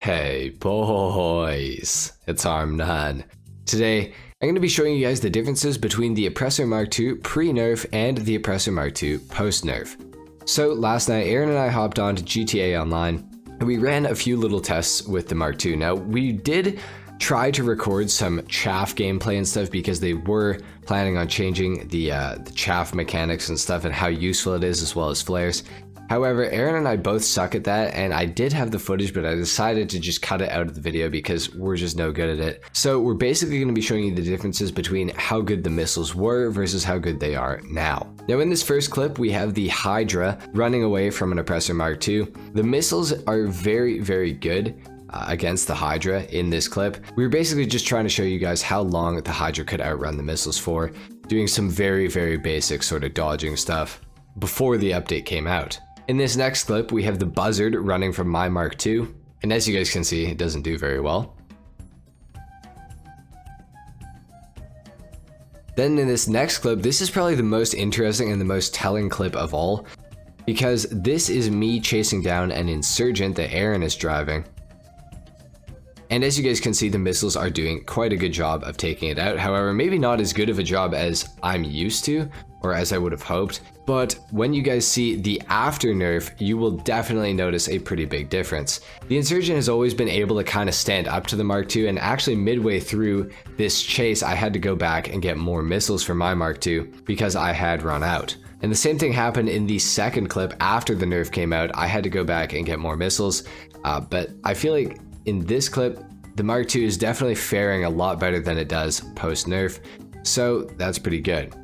Hey boys, it's HarmNone. Today, I'm going to be showing you guys the differences between the Oppressor MK2 pre-nerf and the Oppressor MK2 post-nerf. So last night, Aaron and I hopped on to GTA Online, and we ran a few little tests with the MK2. Now, we did try to record some chaff gameplay and stuff because they were planning on changing the chaff mechanics and stuff and how useful it is, as well as flares. However, Aaron and I both suck at that, and I did have the footage, but I decided to just cut it out of the video because we're just no good at it. So we're basically going to be showing you the differences between how good the missiles were versus how good they are now. Now in this first clip, we have the Hydra running away from an Oppressor MK2. The missiles are very, very good against the Hydra in this clip. We were basically just trying to show you guys how long the Hydra could outrun the missiles for, doing some very, very basic sort of dodging stuff before the update came out. In this next clip, we have the Buzzard running from my MK2, and as you guys can see, it doesn't do very well. Then in this next clip, this is probably the most interesting and the most telling clip of all, because this is me chasing down an insurgent that Aaron is driving. And as you guys can see, the missiles are doing quite a good job of taking it out. However, maybe not as good of a job as I'm used to, or as I would have hoped. But when you guys see the after nerf, you will definitely notice a pretty big difference. The insurgent has always been able to kind of stand up to the MK2, and actually midway through this chase, I had to go back and get more missiles for my MK2 because I had run out. And the same thing happened in the second clip after the nerf came out. I had to go back and get more missiles, but I feel like in this clip, the MK2 is definitely faring a lot better than it does post-nerf, so that's pretty good.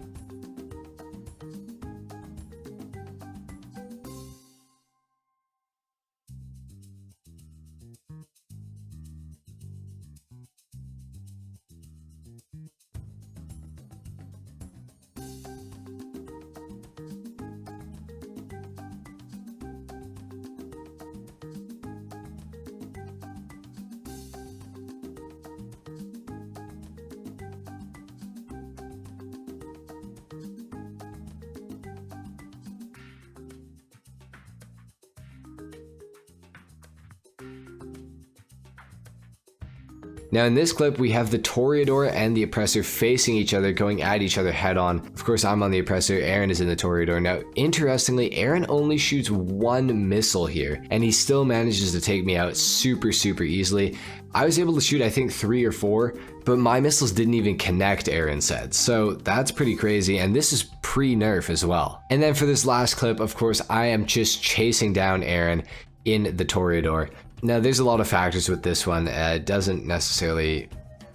Now in this clip, we have the Toreador and the Oppressor facing each other, going at each other head on. Of course, I'm on the Oppressor, Aaron is in the Toreador. Now, interestingly, Aaron only shoots one missile here, and he still manages to take me out super, super easily. I was able to shoot, I think, 3 or 4, but my missiles didn't even connect, Aaron said. So that's pretty crazy, and this is pre-nerf as well. And then for this last clip, of course, I am just chasing down Aaron in the Toreador. Now, there's a lot of factors with this one. It doesn't necessarily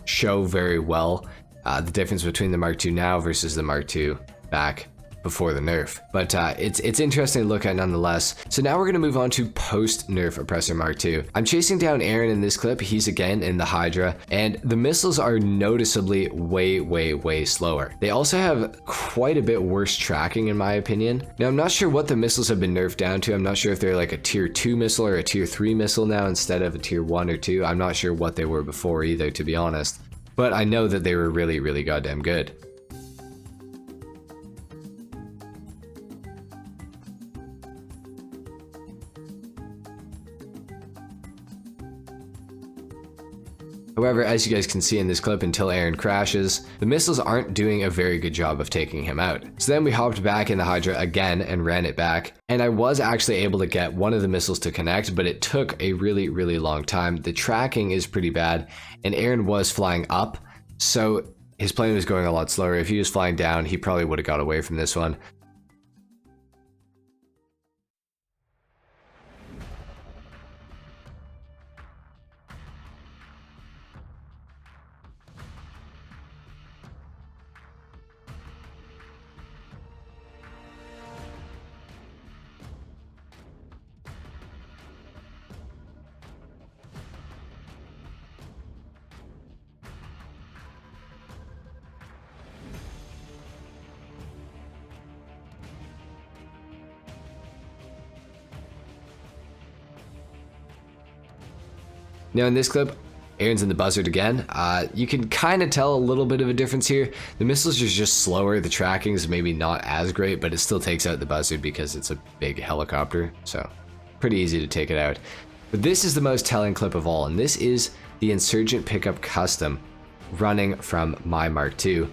show very well the difference between the MK2 now versus the MK2 back before the nerf. But it's interesting to look at nonetheless. So now we're going to move on to post-nerf Oppressor MK2. I'm chasing down Aaron in this clip. He's again in the Hydra, and the missiles are noticeably way slower. They also have quite a bit worse tracking in my opinion. Now, I'm not sure what the missiles have been nerfed down to. I'm not sure if they're like a tier 2 missile or a tier 3 missile now instead of a tier 1 or 2. I'm not sure what they were before either, to be honest. But I know that they were really goddamn good. However, as you guys can see in this clip, until Aaron crashes, the missiles aren't doing a very good job of taking him out. So then we hopped back in the Hydra again and ran it back, and I was actually able to get one of the missiles to connect, but it took a really long time. The tracking is pretty bad, and Aaron was flying up, so his plane was going a lot slower. If he was flying down, he probably would have got away from this one. Now in this clip, Aaron's in the Buzzard again. You can kind of tell a little bit of a difference here. The missiles are just slower, the tracking is maybe not as great, but it still takes out the Buzzard because it's a big helicopter, so pretty easy to take it out. But this is the most telling clip of all, and this is the Insurgent Pickup Custom running from my Mark II.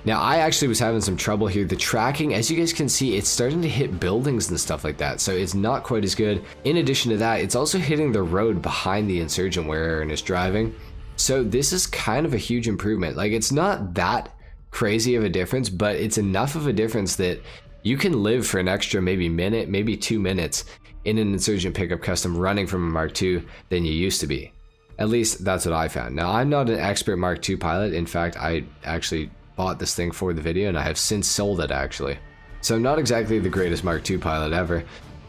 Now, I actually was having some trouble here. The tracking, as you guys can see, it's starting to hit buildings and stuff like that, so it's not quite as good. In addition to that, it's also hitting the road behind the Insurgent where Aaron is driving. So this is kind of a huge improvement. Like, it's not that crazy of a difference, but it's enough of a difference that you can live for an extra maybe minute, maybe 2 minutes in an Insurgent Pickup Custom running from a Mark II than you used to be. At least that's what I found. Now, I'm not an expert Mark II pilot. In fact, I actually bought this thing for the video and I have since sold it actually. So I'm not exactly the greatest Mark II pilot ever,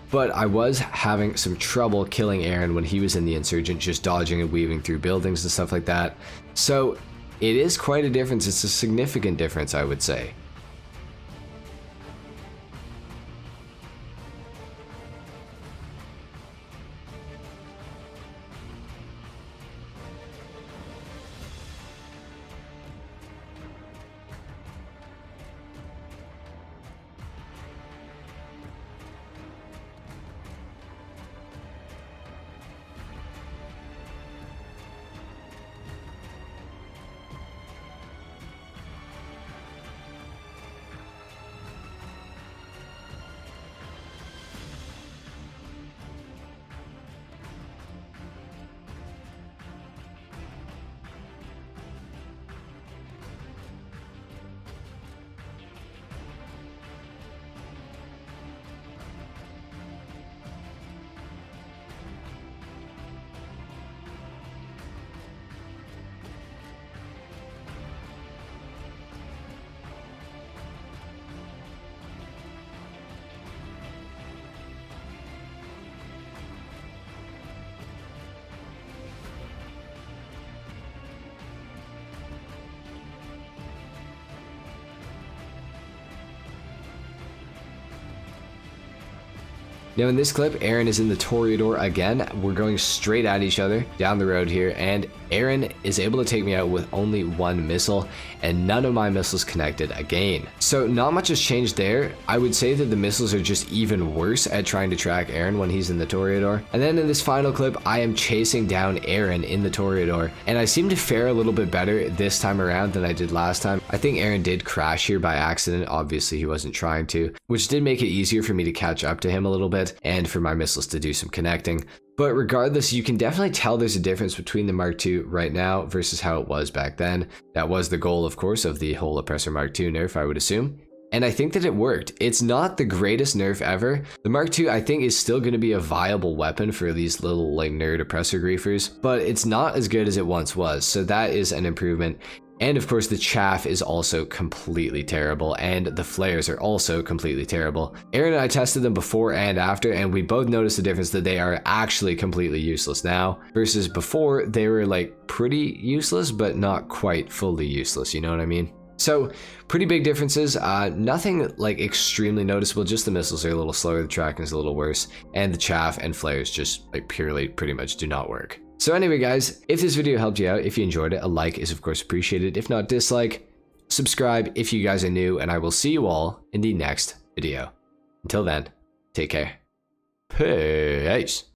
but I was having some trouble killing Aaron when he was in the Insurgent, just dodging and weaving through buildings and stuff like that. So it is quite a difference. It's a significant difference, I would say. Now in this clip, Aaron is in the Toreador again. We're going straight at each other down the road here, and Aaron is able to take me out with only one missile, and none of my missiles connected again. So not much has changed there. I would say that the missiles are just even worse at trying to track Aaron when he's in the Toreador. And then in this final clip, I am chasing down Aaron in the Toreador, and I seem to fare a little bit better this time around than I did last time. I think Aaron did crash here by accident. Obviously he wasn't trying to, which did make it easier for me to catch up to him a little bit and for my missiles to do some connecting. But regardless, you can definitely tell there's a difference between the Mark II right now versus how it was back then. That was the goal, of course, of the whole Oppressor Mark II nerf, I would assume. And I think that it worked. It's not the greatest nerf ever. The Mark II, I think, is still going to be a viable weapon for these little like nerd oppressor griefers, but it's not as good as it once was. So that is an improvement. And of course the chaff is also completely terrible, and the flares are also completely terrible. Aaron and I tested them before and after, and we both noticed the difference that they are actually completely useless now, versus before they were like pretty useless but not quite fully useless, you know what I mean? So pretty big differences, nothing like extremely noticeable, just the missiles are a little slower, the tracking is a little worse, and the chaff and flares just like purely pretty much do not work. So anyway guys, if this video helped you out, if you enjoyed it, a like is of course appreciated. If not, dislike, subscribe if you guys are new, and I will see you all in the next video. Until then, take care. Peace.